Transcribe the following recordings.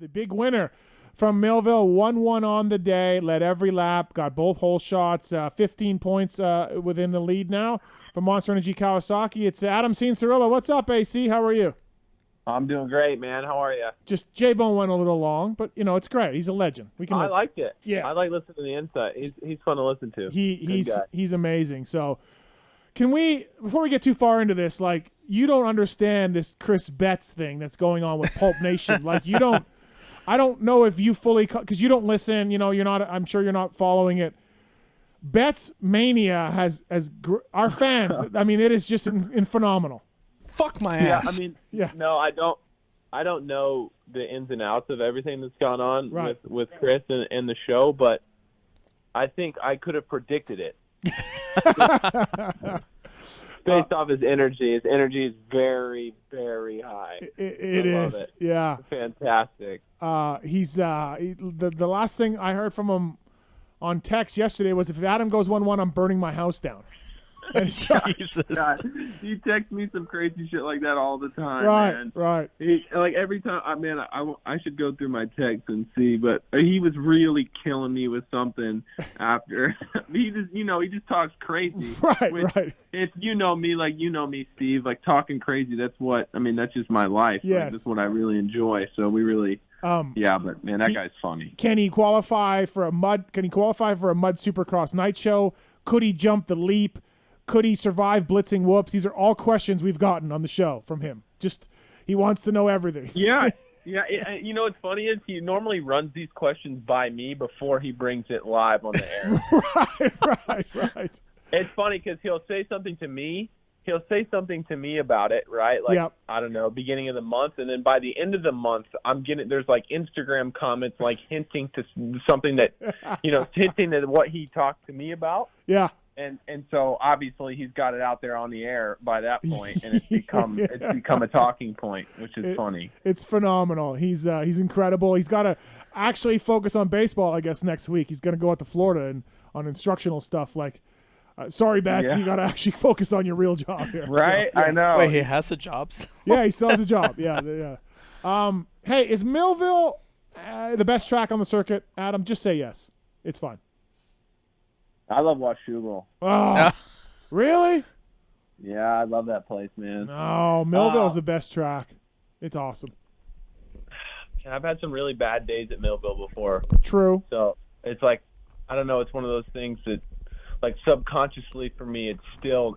the big winner from Millville. 1-1 on the day, led every lap, got both hole shots, 15 points within the lead now from Monster Energy Kawasaki. It's Adam Cianciarulo. What's up, AC? How are you? I'm doing great, man. How are you? Just J-Bone went a little long, but it's great. He's a legend. I liked it. Yeah, I like listening to the insight. He's fun to listen to. He's amazing. So, can we, before we get too far into this, like, you don't understand this Chris Betts thing that's going on with Pulp Nation. Like, you don't. I don't know if you fully, because you don't listen. You're not. I'm sure you're not following it. Betts mania has our fans. I mean, it is just phenomenal. Fuck my ass. I mean, no, I don't know the ins and outs of everything that's gone on with Chris and the show, but I think I could have predicted it. Based off his energy. His energy is very, very high. It is. Yeah. Fantastic. He's the last thing I heard from him on text yesterday was, if Adam goes 1-1, I'm burning my house down. Jesus. God, he texts me some crazy shit like that all the time. Man. Right. Like every time, I should go through my texts and see, but he was really killing me with something after. he just talks crazy. Right. If you know me, Steve, like talking crazy. That's just my life. Yes. Like, that's what I really enjoy. So we really. But man, that guy's funny. Can he qualify for a mud Supercross night show? Could he jump the leap? Could he survive blitzing whoops? These are all questions we've gotten on the show from him. Just, he wants to know everything. Yeah. What's funny is he normally runs these questions by me before he brings it live on the air. Right. It's funny because he'll say something to me. About it, right? Like, I don't know, beginning of the month, and then by the end of the month, there's like Instagram comments like hinting to something that, hinting at what he talked to me about. Yeah. And so obviously he's got it out there on the air by that point, and it's become a talking point, which is funny. It's phenomenal. He's incredible. He's got to actually focus on baseball, I guess, next week. He's going to go out to Florida and on instructional stuff. Like, sorry, Bats, you got to actually focus on your real job here. Right? So, I know. Wait, he has a job still? Yeah, he still has a job. Yeah. Hey, is Millville the best track on the circuit? Adam, just say yes. It's fine. I love Washougal. Oh, really? Yeah, I love that place, man. No, Millville's the best track. It's awesome. I've had some really bad days at Millville before. True. So it's like, I don't know, it's one of those things that, like, subconsciously for me, it still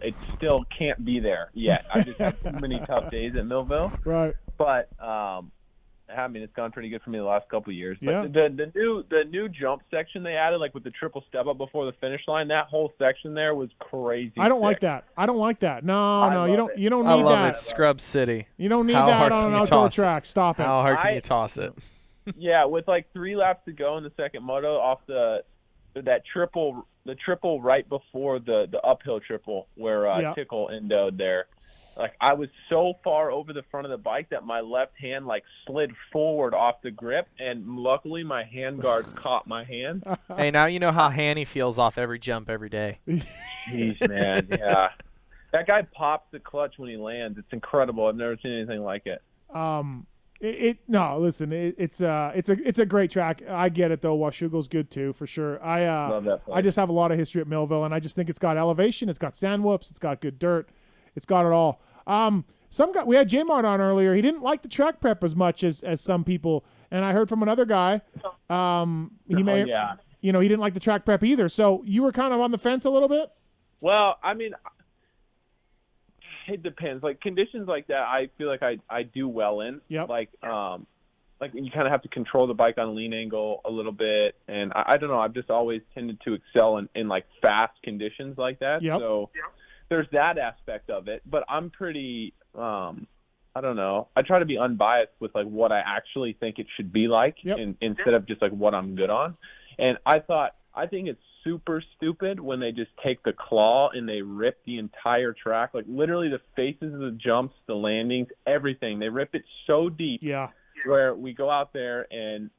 can't be there yet. I just had too many tough days at Millville. Right. But it's gone pretty good for me the last couple of years. But yeah. The new jump section they added, like with the triple step up before the finish line, that whole section there was crazy. I don't like that. No, you don't need that. I love it. Scrub City. You don't need that on an outdoor track. Stop it. How hard can you toss it? Yeah, with like 3 laps to go in the second moto off the triple right before the uphill triple where Tickle endoed there. Like, I was so far over the front of the bike that my left hand like slid forward off the grip, and luckily my hand guard caught my hand. Hey, now you know how Hanny feels off every jump every day. Jeez, man, yeah. That guy pops the clutch when he lands. It's incredible. I've never seen anything like it. It's a great track. I get it though. Washougal's good too, for sure. Love that place. I just have a lot of history at Millville, and I just think it's got elevation, it's got sand whoops, it's got good dirt. It's got it all. We had J-Mart on earlier. He didn't like the track prep as much as some people. And I heard from another guy. He didn't like the track prep either. So you were kind of on the fence a little bit? Well, I mean, it depends. Like, conditions like that, I feel like I do well in. Yep. Like you kind of have to control the bike on lean angle a little bit. And I don't know. I've just always tended to excel in like fast conditions like that. Yep. So there's that aspect of it, but I'm pretty, I don't know. I try to be unbiased with like what I actually think it should be like, instead of just like what I'm good on. And I think it's super stupid when they just take the claw and they rip the entire track, like literally the faces of the jumps, the landings, everything. They rip it so deep. Yeah. Where we go out there and,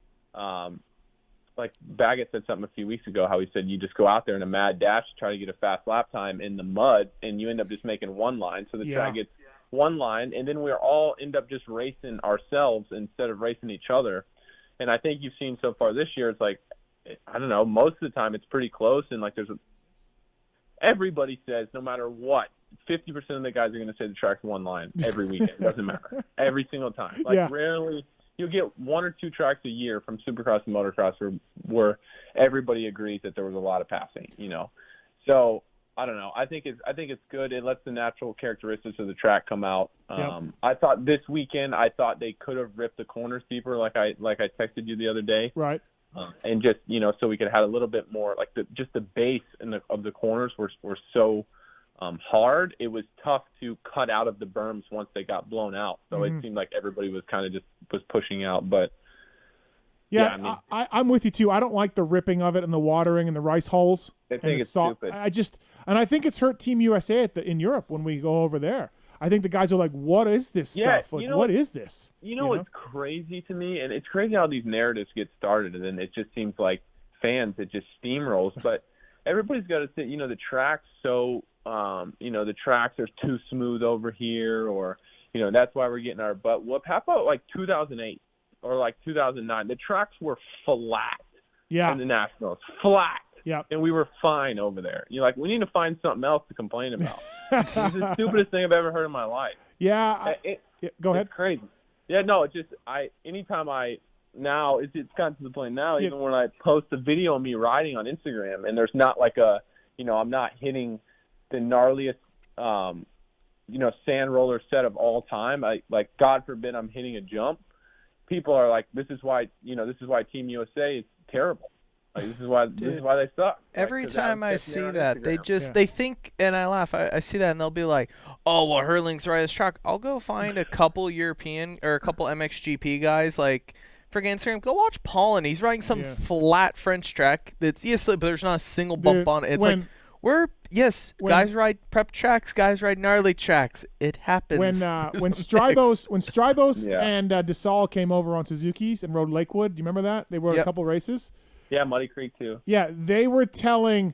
like Baggett said something a few weeks ago, how he said you just go out there in a mad dash to try to get a fast lap time in the mud, and you end up just making one line. So the track gets one line, and then we all end up just racing ourselves instead of racing each other. And I think you've seen so far this year, it's like, I don't know, most of the time it's pretty close. And like everybody says no matter what, 50% of the guys are going to say the track's one line every weekend. It doesn't matter. Every single time. Like rarely, you'll get one or two tracks a year from Supercross and Motocross where everybody agrees that there was a lot of passing, you know. So I don't know. I think it's good. It lets the natural characteristics of the track come out. I thought this weekend, they could have ripped the corners deeper, like I texted you the other day. Right. And just, you know, so we could have a little bit more, like just the base of the corners were so hard. It was tough to cut out of the berms once they got blown out. So it seemed like everybody was kind of was pushing out. But I mean, I'm with you too. I don't like the ripping of it and the watering and the rice holes. I think it's stupid. I think it's hurt Team USA in Europe when we go over there. I think the guys are like, what is this stuff? Like, what is this? You know what's crazy to me? And it's crazy how these narratives get started, and then it just seems like fans, it just steamrolls. But everybody's got to say, you know, the track's so, you know, the tracks are too smooth over here, or, you know, that's why we're getting our butt whooped. How about like 2008 or like 2009? The tracks were flat in the Nationals. Flat. Yeah. And we were fine over there. You're like, we need to find something else to complain about. It's the stupidest thing I've ever heard in my life. Yeah. Go ahead. It's crazy. Yeah, no, it's just anytime now it's gotten to the point now, even when I post a video of me riding on Instagram and there's not like I'm not hitting the gnarliest sand roller set of all time. God forbid I'm hitting a jump. People are like, this is why Team USA is terrible. Like, this is why they suck. Every time I see that, they think, and I laugh. I see that, and they'll be like, "Oh, well, Hurling's right as track." I'll go find a couple European or a couple MXGP guys, like for Instagram. Go watch Paul, and he's riding some flat French track. That's but there's not a single bump on it. It's guys ride prep tracks, guys ride gnarly tracks. It happens. When Strybos and DeSalle came over on Suzuki's and rode Lakewood, do you remember that? They rode a couple races. Yeah, Muddy Creek too. Yeah, they were telling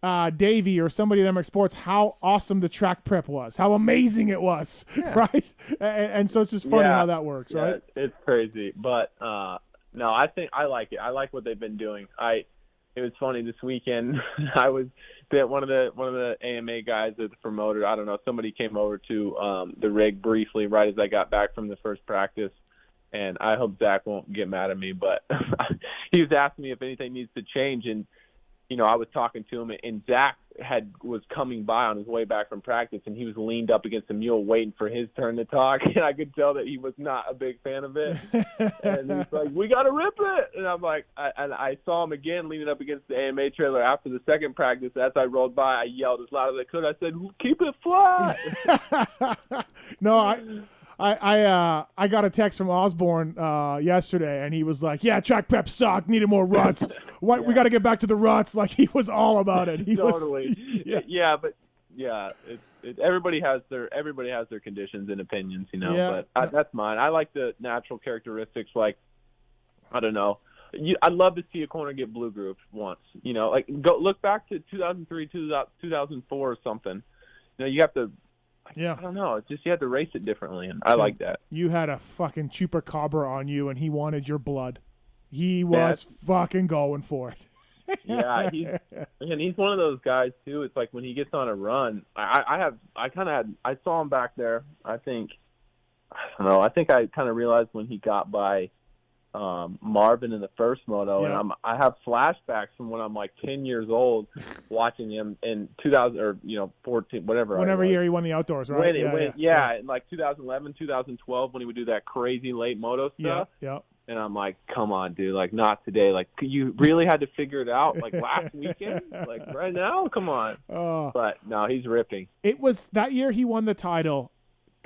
Davey or somebody at MX Sports how awesome the track prep was, how amazing it was, right? And so it's just funny how that works, right? It's crazy, but no, I think I like it. I like what they've been doing. It was funny this weekend. I was at one of the AMA guys at the promoter. I don't know. Somebody came over to the rig briefly right as I got back from the first practice. And I hope Zach won't get mad at me, but he was asking me if anything needs to change. And, you know, I was talking to him, and Zach was coming by on his way back from practice, and he was leaned up against the mule waiting for his turn to talk. And I could tell that he was not a big fan of it. And he's like, we got to rip it. And I'm like, I saw him again leaning up against the AMA trailer after the second practice. As I rolled by, I yelled as loud as I could. I said, keep it flat. No, I got a text from Osborne yesterday, and he was like, "Yeah, track prep sucked. Needed more ruts. We got to get back to the ruts." Like, he was all about it. Totally. Everybody has their conditions and opinions, you know. Yeah. But that's mine. I like the natural characteristics. Like, I don't know. I'd love to see a corner get blue grooved once. You know, like go look back to 2003, 2004 or something. You know, you have to. Yeah. I don't know. It's just you had to race it differently, and I like that. You had a fucking chupacabra on you, and he wanted your blood. He was fucking going for it. Yeah, he's one of those guys too. It's like when he gets on a run. I saw him back there. I think I kind of realized when he got by Marvin in the first moto, and I have flashbacks from when I'm like 10 years old watching him in 2000 or 14, whatever year he won the outdoors, right? In like 2011, 2012 when he would do that crazy late moto stuff. Yeah. And I'm like, come on, dude, like not today. Like you really had to figure it out like last weekend, like right now. Come on. But no, he's ripping. It was that year he won the title.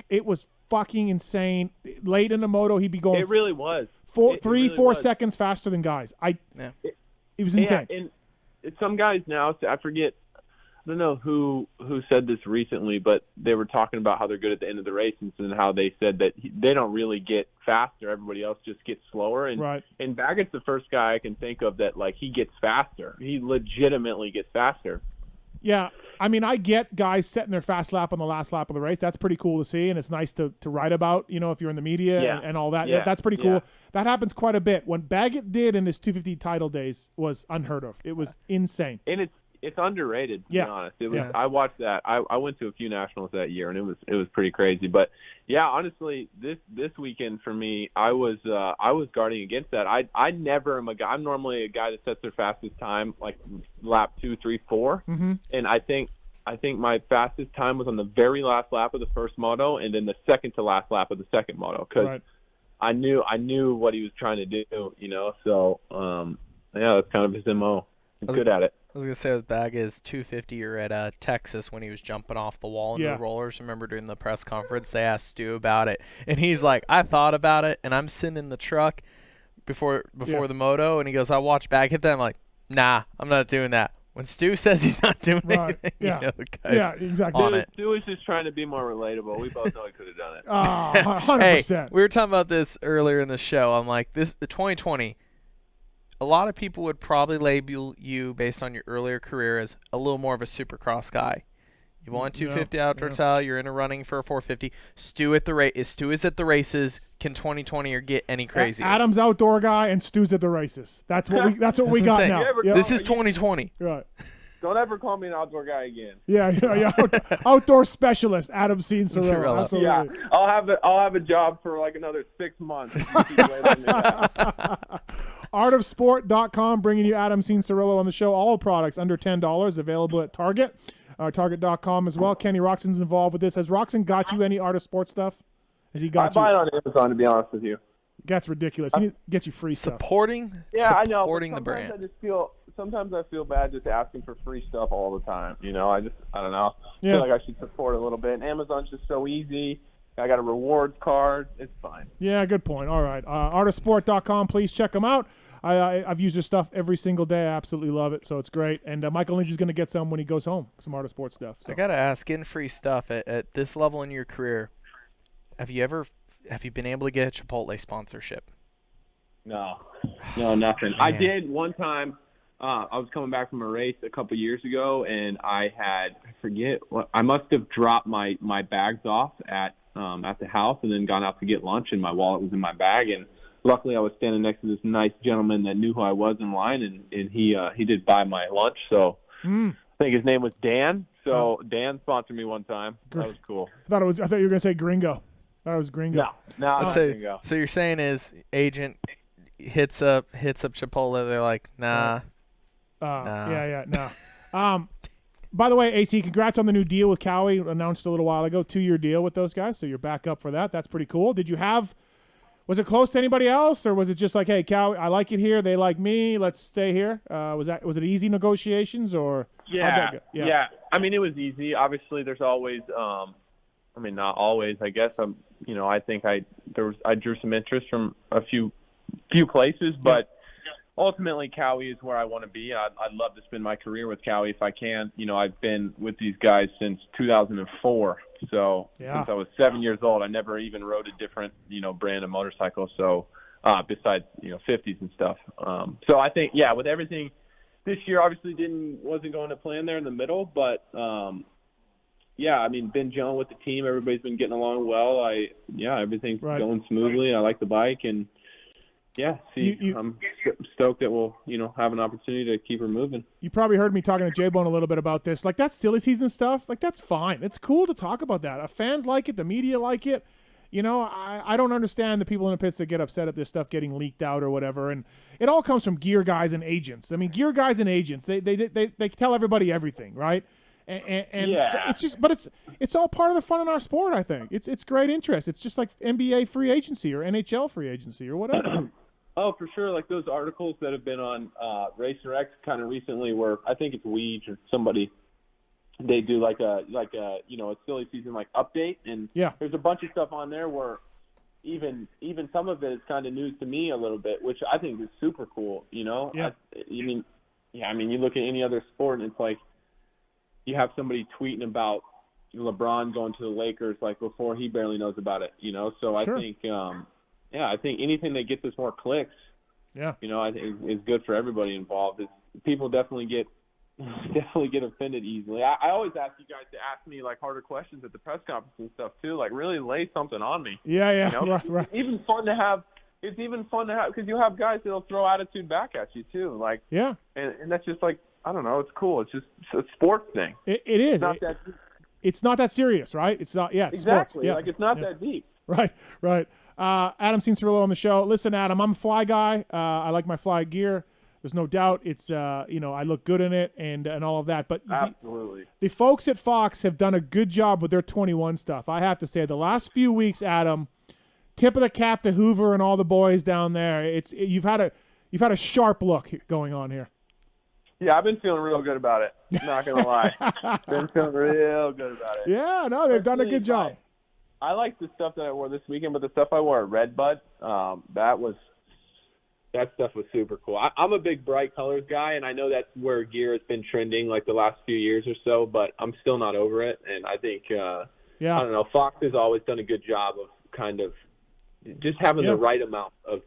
It was fucking insane. Late in the moto, he'd be going. It really was. 4 seconds faster than guys. It was insane. Yeah, and some guys now, I forget, I don't know who said this recently, but they were talking about how they're good at the end of the race and how they said that they don't really get faster. Everybody else just gets slower. And Baggett's the first guy I can think of that, like, he gets faster. He legitimately gets faster. Yeah, I mean, I get guys setting their fast lap on the last lap of the race. That's pretty cool to see, and it's nice to write about, if you're in the media and all that. Yeah. That's pretty cool. Yeah. That happens quite a bit. What Baggett did in his 250 title days was unheard of. It was insane. And it's underrated, to be honest. It was. Yeah. I watched that. I went to a few nationals that year, and it was pretty crazy. But yeah, honestly, this weekend for me, I was guarding against that. I never am a guy. I'm normally a guy that sets their fastest time like lap 2, 3, 4, and I think my fastest time was on the very last lap of the first moto, and then the second to last lap of the second moto, because I knew what he was trying to do. So yeah, that's kind of his MO. He's good at it. I was going to say with Baggett's 250 or at Texas when he was jumping off the wall in the rollers. Remember during the press conference, they asked Stu about it. And he's like, I thought about it, and I'm sitting in the truck before the moto, and he goes, I watched Baggett that. I'm like, nah, I'm not doing that. When Stu says he's not doing anything, the guy's exactly. on it. Stu was just trying to be more relatable. We both know he could have done it. 100%. Hey, we were talking about this earlier in the show. I'm like, the 2020, a lot of people would probably label you based on your earlier career as a little more of a supercross guy. You won 250 outdoor tile. You're in a running for a 450. Stu is at the races. Can 2020 or get any crazier? Adam's outdoor guy and Stu's at the races. That's what we got insane. now. This is 2020. Right. Don't ever call me an outdoor guy again. Yeah. Outdoor specialist, Adam Cianciarulo. Absolutely. Yeah, I'll have a job for like another 6 months. Artofsport.com bringing you Adam Cianciarulo on the show. All products under $10 available at Target. Target.com as well. Kenny Roxon's involved with this. Has Roxon got you any Art of Sport stuff? Has he got you? I buy it on Amazon, to be honest with you. That's ridiculous. He gets you free stuff. Supporting I know. The brand. Sometimes I feel bad just asking for free stuff all the time. I don't know. Yeah. I feel like I should support a little bit. And Amazon's just so easy. I got a rewards card. It's fine. Yeah, good point. All right. Artofsport.com. Please check them out. I've used their stuff every single day. I absolutely love it. So it's great. And Michael Lynch is going to get some when he goes home, some Art of Sport stuff. So. I got to ask, getting free stuff at this level in your career, have you been able to get a Chipotle sponsorship? No, nothing. I did one time. I was coming back from a race a couple years ago, and I must have dropped my bags off at the house and then gone out to get lunch, and my wallet was in my bag. And luckily I was standing next to this nice gentleman that knew who I was in line, and he did buy my lunch. So I think his name was Dan. So Dan sponsored me one time. That was cool. I thought you were going to say Gringo. I thought it was Gringo. No, not Gringo. So you're saying is agent hits up Chipotle, they're like, nah. No. By the way, AC, congrats on the new deal with Cowie, announced a little while ago, 2-year deal with those guys, so you're back up for that. That's pretty cool. Was it close to anybody else, or was it just like, hey, Cowie, I like it here, they like me, let's stay here? Was it easy negotiations, or? Yeah. I mean, it was easy. Obviously, there's always, not always, I guess. I think I drew some interest from a few places, but ultimately, Cowie is where I want to be. I'd love to spend my career with Cowie if I can. I've been with these guys since 2004. So since I was 7 years old, I never even rode a different, brand of motorcycle. So besides, 50s and stuff. So I think, with everything this year, obviously wasn't going to plan there in the middle. But, been gelling with the team. Everybody's been getting along well. Everything's going smoothly. I like the bike, and I'm stoked that we'll, have an opportunity to keep her moving. You probably heard me talking to J-Bone a little bit about this. Like, that silly season stuff, like, that's fine. It's cool to talk about that. Fans like it. The media like it. I don't understand the people in the pits that get upset at this stuff getting leaked out or whatever. And it all comes from gear guys and agents. I mean, gear guys and agents, they tell everybody everything, right? And so it's just, but it's all part of the fun in our sport, I think. It's great interest. It's just like NBA free agency or NHL free agency or whatever. Oh, for sure. Like those articles that have been on Racer X kind of recently, where I think it's Weege or somebody, they do like a a silly season like update, and there's a bunch of stuff on there where even some of it is kind of news to me a little bit, which I think is super cool. You look at any other sport and it's like you have somebody tweeting about LeBron going to the Lakers like before he barely knows about it. So sure. I think anything that gets us more clicks, I think is good for everybody involved. People definitely get definitely get offended easily. I always ask you guys to ask me like harder questions at the press conference and stuff too. Like really lay something on me. Yeah. You know? Right. It's even fun to have because you have guys that'll throw attitude back at you too. Like and that's just like I don't know. It's cool. It's just a sports thing. It is. It's not that deep. It's not that serious, right? It's not. Yeah. It's Exactly. Sports. Yeah. Like it's not that deep. Right. Adam Cianciarulo on the show. Listen, Adam, I'm a fly guy. I like my fly gear. There's no doubt it's I look good in it and all of that. But absolutely, the folks at Fox have done a good job with their 21 stuff. I have to say, the last few weeks, Adam, tip of the cap to Hoover and all the boys down there. You've had a sharp look going on here. Yeah, I've been feeling real good about it. Not gonna lie, been feeling real good about it. Yeah, no, they've done a good job. I like the stuff that I wore this weekend, but the stuff I wore at Redbud, that stuff was super cool. I'm a big bright colors guy, and I know that's where gear has been trending like the last few years or so, but I'm still not over it. And I think, I don't know, Fox has always done a good job of kind of just having the right amount of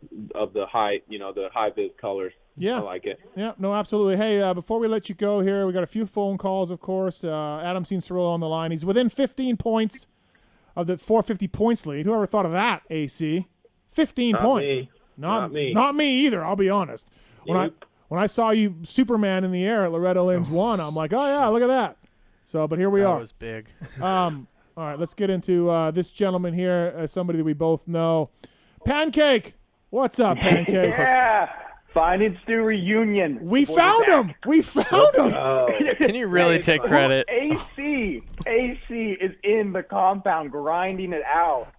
the high, the high vis colors. Yeah. I like it. Yeah, no, absolutely. Hey, before we let you go here, we got a few phone calls, of course. Adam Cianciarulo on the line. He's within 15 points of the 450 points lead. Whoever thought of that, AC? 15 points. Me. Not me. Not me either, I'll be honest. When I saw you Superman in the air at Loretta Lynn's 1, I'm like, oh, yeah, look at that. So, but here we are. That was big. All right, let's get into this gentleman here, somebody that we both know. Pancake. What's up, Pancake? Yeah. Finding Stu reunion. We found him. We found him. Can you really take credit? AC is in the compound grinding it out.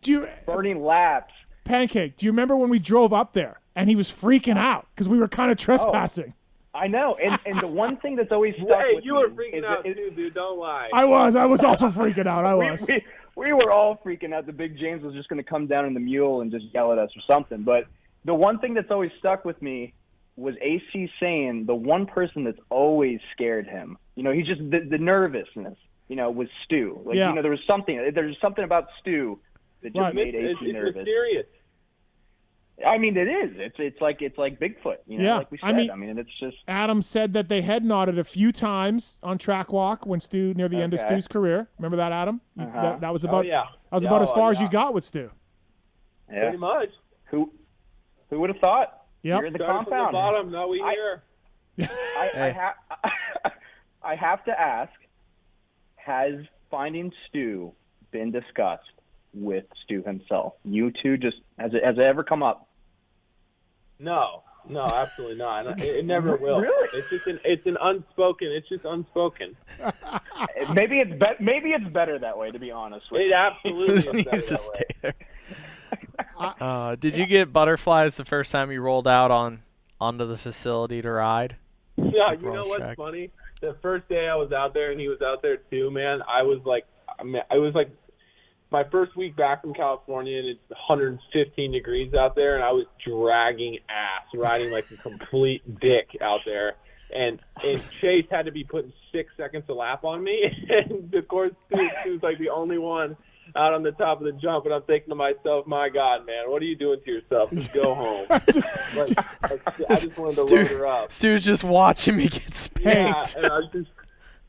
Burning laps. Pancake, do you remember when we drove up there and he was freaking out because we were kind of trespassing? I know. And the one thing that's always stuck with you were freaking out too, dude. Don't lie. I was also freaking out. I was. We were all freaking out. The big James was just going to come down in the mule and just yell at us or something. But the one thing that's always stuck with me was AC saying the one person that's always scared him. He's just the nervousness, was Stu. Like, there's something about Stu that just made AC nervous. It's serious. I mean, it is. It's like Bigfoot. Like we said. I mean, it's just. Adam said that they head nodded a few times on track walk when Stu near the end of Stu's career. Remember that, Adam? That was about. That was about as far as you got with Stu. Yeah. Pretty much. Who would have thought? Yep. You're in the compound. From the bottom. Now we here. I have to ask: has Finding Stu been discussed with Stu himself? You two has it ever come up? No, absolutely not. It never will. Really? It's just unspoken. Maybe it's better that way, to be honest with you. It absolutely is better needs to that stay way. there. Did you get butterflies the first time you rolled out onto the facility to ride? Yeah, you know what's funny? The first day I was out there and he was out there too, man. I was like my first week back from California, and it's 115 degrees out there, and I was dragging ass, riding like a complete dick out there. And Chase had to be putting 6 seconds a lap on me, and of course, he was like the only one out on the top of the jump, and I'm thinking to myself, my God, man, what are you doing to yourself? Just go home. I just wanted to load her up. Stu's just watching me get spanked. Yeah, and I was just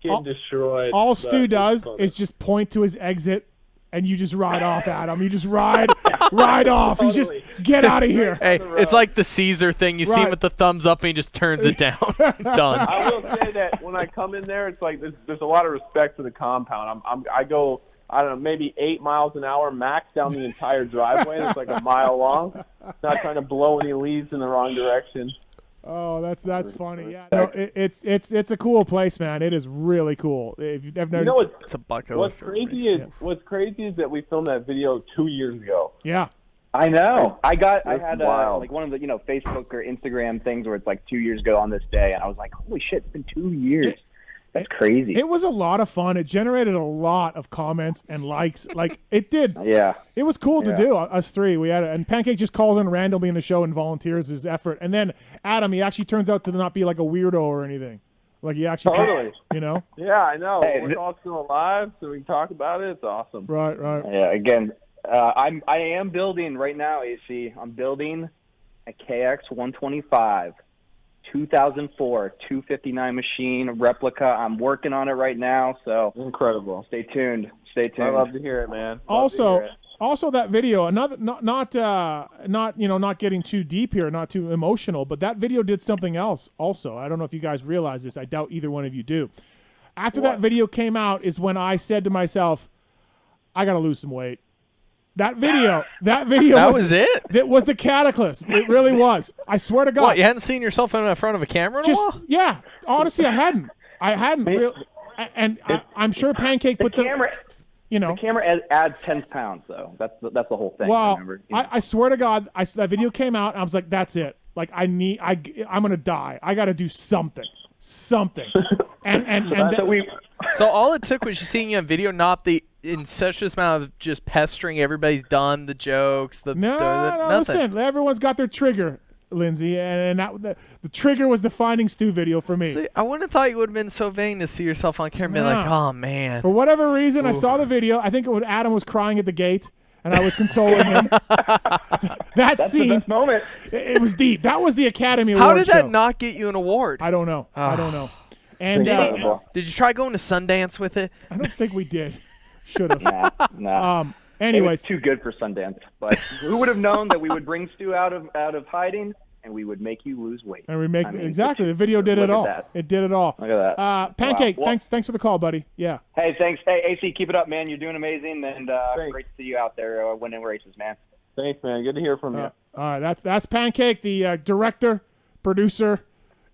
getting destroyed. All Stu does is just point to his exit, and you just ride off at him. You just ride off. Totally. You just get out of here. Hey, it's like the Caesar thing. You see him with the thumbs up, and he just turns it down. Done. I will say that when I come in there, it's like there's a lot of respect for the compound. I go, I don't know, maybe 8 miles an hour max down the entire driveway. It's like a mile long. Not trying to blow any leaves in the wrong direction. Oh, that's funny. Yeah, no, it's a cool place, man. It is really cool. If you've never noticed, it's a bucket. What's crazy is that we filmed that video 2 years ago. Yeah, I know. I had like one of the Facebook or Instagram things where it's like 2 years ago on this day, and I was like, holy shit, it's been 2 years. That's crazy. It was a lot of fun. It generated a lot of comments and likes. Like it did. Yeah. It was cool to do. Us three. We had and Pancake just calls in randomly in the show and volunteers his effort. And then Adam, he actually turns out to not be like a weirdo or anything. Like he actually totally. Yeah, I know. Hey, we're all still alive, so we can talk about it. It's awesome. Right. Yeah. Again, I am building right now. AC. I'm building a KX 125 2004 259 machine replica. I'm working on it right now, so incredible. Stay tuned. I love to hear it, man. Also, that video, another not getting too deep here, not too emotional, but that video did something else. Also, I don't know if you guys realize this. I doubt either one of you do. After that video came out, is when I said to myself, I gotta lose some weight. That video that was it? It was the catalyst. It really was. I swear to God. What, you hadn't seen yourself in front of a camera in a while? Yeah. Honestly, I hadn't. I'm sure Pancake put the camera. The camera adds 10 pounds, though. That's the whole thing. Well, remember? I swear to God, that video came out, and I was like, that's it. Like, I'm gonna die. I got to do something. So all it took was you seeing you on video, not the incessant amount of just pestering everybody's done, the jokes, no, listen, everyone's got their trigger, Lindsay, and the trigger was the Finding Stu video for me. See, I wouldn't have thought you would have been so vain to see yourself on camera and be like, oh, man. For whatever reason, I saw the video. I think Adam was crying at the gate, and I was consoling him. That's scene, the best moment. It was deep. That was the Academy Award How did that show. not get you an award? I don't know. And did you try going to Sundance with it? I don't think we did. Should have. Nah. Anyways, it was too good for Sundance. But who would have known that we would bring Stu out of hiding and we would make you lose weight? And exactly. The video did it all. It did it all. Look at that. Pancake, wow. Thanks for the call, buddy. Yeah. Hey, thanks. Hey, AC, keep it up, man. You're doing amazing, and great to see you out there winning races, man. Thanks, man. Good to hear from you. All right, that's Pancake, the director, producer,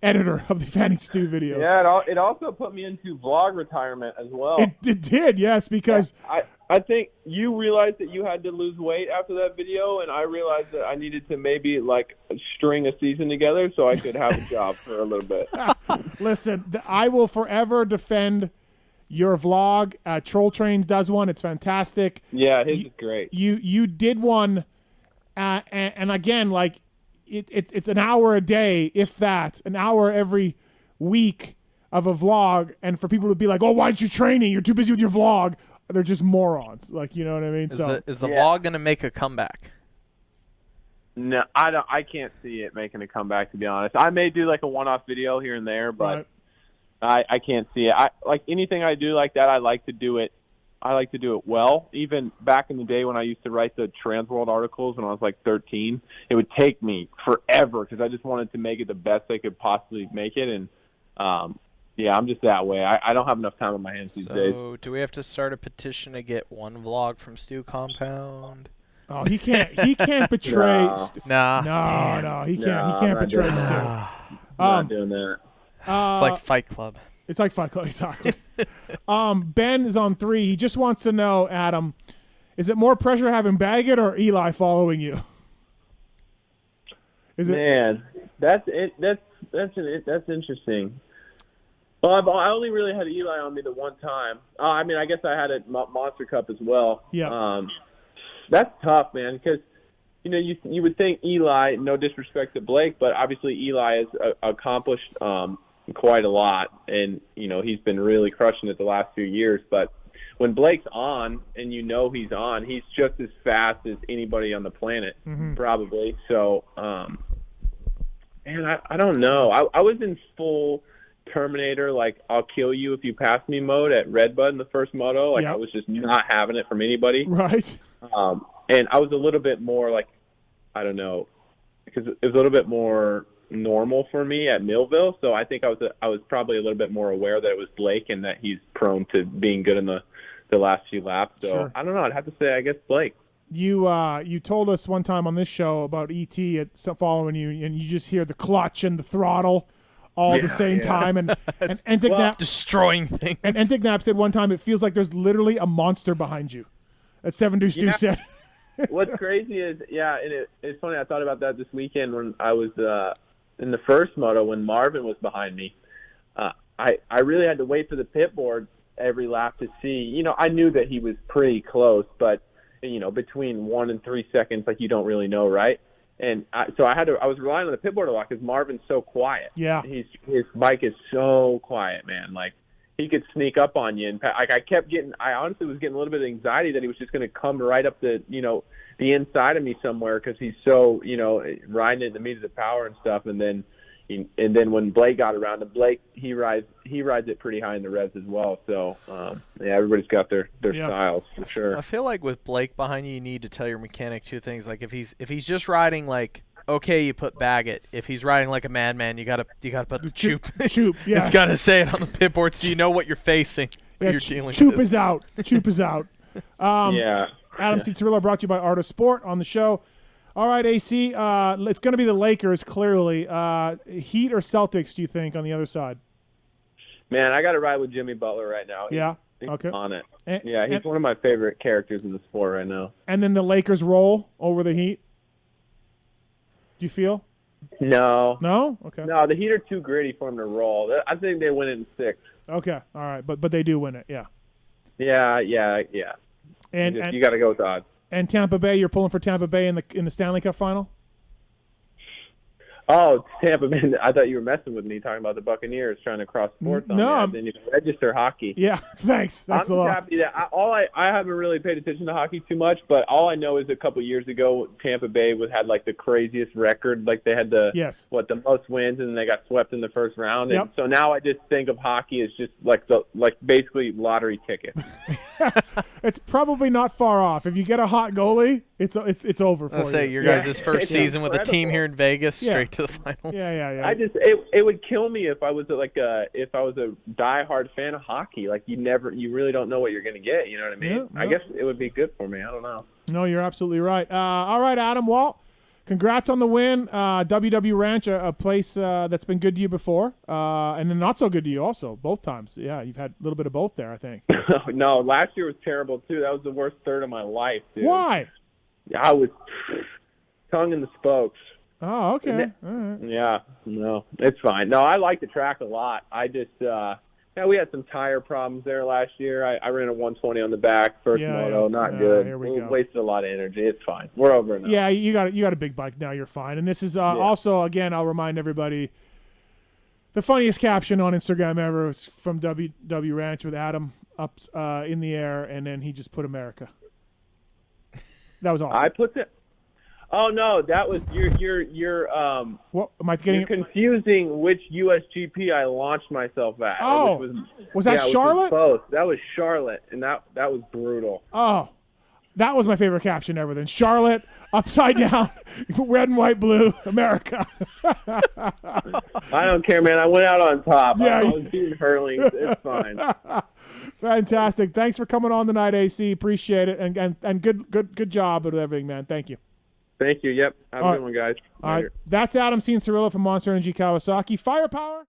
editor of the Finding Stu videos. Yeah, it also put me into vlog retirement as well. It did, yes, because I think you realized that you had to lose weight after that video, and I realized that I needed to maybe string a season together so I could have a job for a little bit. Listen, I will forever defend your vlog. Troll Train does one. It's fantastic. Yeah, his is great. You did one, and again, it's an hour a day, if that, an hour every week of a vlog, and for people to be like, oh, why aren't you training? You're too busy with your vlog. They're just morons. You know what I mean? Is the vlog going to make a comeback? No, I don't. I can't see it making a comeback, to be honest. I may do a one-off video here and there, but I can't see it. Anything I do like that, I like to do it well. Even back in the day when I used to write the Transworld articles when I was 13, it would take me forever because I just wanted to make it the best I could possibly make it. And yeah, I'm just that way. I don't have enough time on my hands these days. So do we have to start a petition to get one vlog from Stu Compound? Oh, he can't betray. No, he can't betray Stu. Not doing that. It's like Fight Club. It's like Fight Club, exactly. Ben is on 3. He just wants to know, Adam, is it more pressure having Baggett or Eli following you? Man, that's interesting. Well, I only really had Eli on me the one time. I guess I had a Monster Cup as well. Yeah. That's tough, man, because you would think Eli, no disrespect to Blake, but obviously Eli has accomplished quite a lot, and he's been really crushing it the last few years. But when Blake's on, and he's on, he's just as fast as anybody on the planet, probably. So, man, I don't know. I was in full Terminator, I'll kill you if you pass me mode at Redbud in the first moto. I was just not having it from anybody. Right. And I was a little bit more I don't know, because it was a little bit more normal for me at Millville. So I think I was probably a little bit more aware that it was Blake and that he's prone to being good in the last few laps. So sure. I don't know. I'd have to say, I guess Blake. You told us one time on this show about ET following you, and you just hear the clutch and the throttle all at the same time, and Entignap destroying things. And Entignap said one time it feels like there's literally a monster behind you. That's 7 Deuce Stu said. What's crazy is, and it's funny. I thought about that this weekend when I was in the first moto when Marvin was behind me. I really had to wait for the pit board every lap to see. I knew that he was pretty close, but between 1 and 3 seconds, you don't really know, right? And so I was relying on the pit board a lot because Marvin's so quiet. Yeah. His bike is so quiet, man. He could sneak up on you. And I honestly was getting a little bit of anxiety that he was just going to come right up the inside of me somewhere because he's so, riding it in the meat of the power and stuff. And then, and then when Blake got around him, Blake he rides it pretty high in the revs as well. So everybody's got their styles for sure. I feel like with Blake behind you, you need to tell your mechanic two things. Like if he's just riding like okay, you put Baggett. If he's riding like a madman, you gotta put the Choop. Yeah. It's gotta say it on the pit board so you know what you're facing. Yeah, you're dealing Choop with. is out. Choop is out. Yeah. Adam Cianciarulo brought to you by Art of Sport on the show. All right, AC. It's going to be the Lakers, clearly. Heat or Celtics, do you think, on the other side? Man, I got to ride with Jimmy Butler right now. He's okay. on it. He's one of my favorite characters in the sport right now. And then the Lakers roll over the Heat? Do you feel? No. No? Okay. No, the Heat are too gritty for them to roll. I think they win it in 6. Okay. All right. But they do win it, yeah. Yeah. And you got to go with odds. And Tampa Bay, you're pulling for Tampa Bay in the Stanley Cup final? Oh, Tampa Bay. I thought you were messing with me talking about the Buccaneers trying to cross sports on me. I didn't even register hockey. Yeah, thanks. That's I'm a lot. Happy that I haven't really paid attention to hockey too much, but all I know is a couple years ago Tampa Bay had like the craziest record. Like they had the most wins, and they got swept in the first round. And so now I just think of hockey as just like basically lottery tickets. It's probably not far off. If you get a hot goalie, it's over for you. I'll say your guys' first season with a team here in Vegas, straight to the finals. Yeah. It would kill me if I was a diehard fan of hockey. Like you really don't know what you're gonna get. You know what I mean? I guess it would be good for me. I don't know. No, you're absolutely right. All right, Adam Walt. Congrats on the win. WW Ranch, a place that's been good to you before, and then not so good to you also, both times. Yeah, you've had a little bit of both there, I think. No, last year was terrible, too. That was the worst third of my life, dude. Why? I was tongue in the spokes. Oh, okay. All right. Yeah, no, it's fine. No, I like the track a lot. I just we had some tire problems there last year. I ran a 120 on the back, first moto, not good. Here we go. Wasted a lot of energy. It's fine. We're over it now. Yeah, you got a big bike now. You're fine. And this is also, again, I'll remind everybody, the funniest caption on Instagram ever was from WW Ranch with Adam up in the air, and then he just put America. That was awesome. I put it. Oh no, that was you're what am I getting? You're confusing which USGP I launched myself at. Oh, was that Charlotte? Both. That was Charlotte, and that was brutal. Oh, that was my favorite caption ever. Then Charlotte, upside down, red and white, blue, America. I don't care, man. I went out on top. Yeah, I was doing hurling. It's fine. Fantastic. Thanks for coming on tonight, AC. Appreciate it, and good job with everything, man. Thank you. Thank you. Yep. Have a good one, guys. All right. That's Adam Cianciarulo from Monster Energy Kawasaki. Firepower.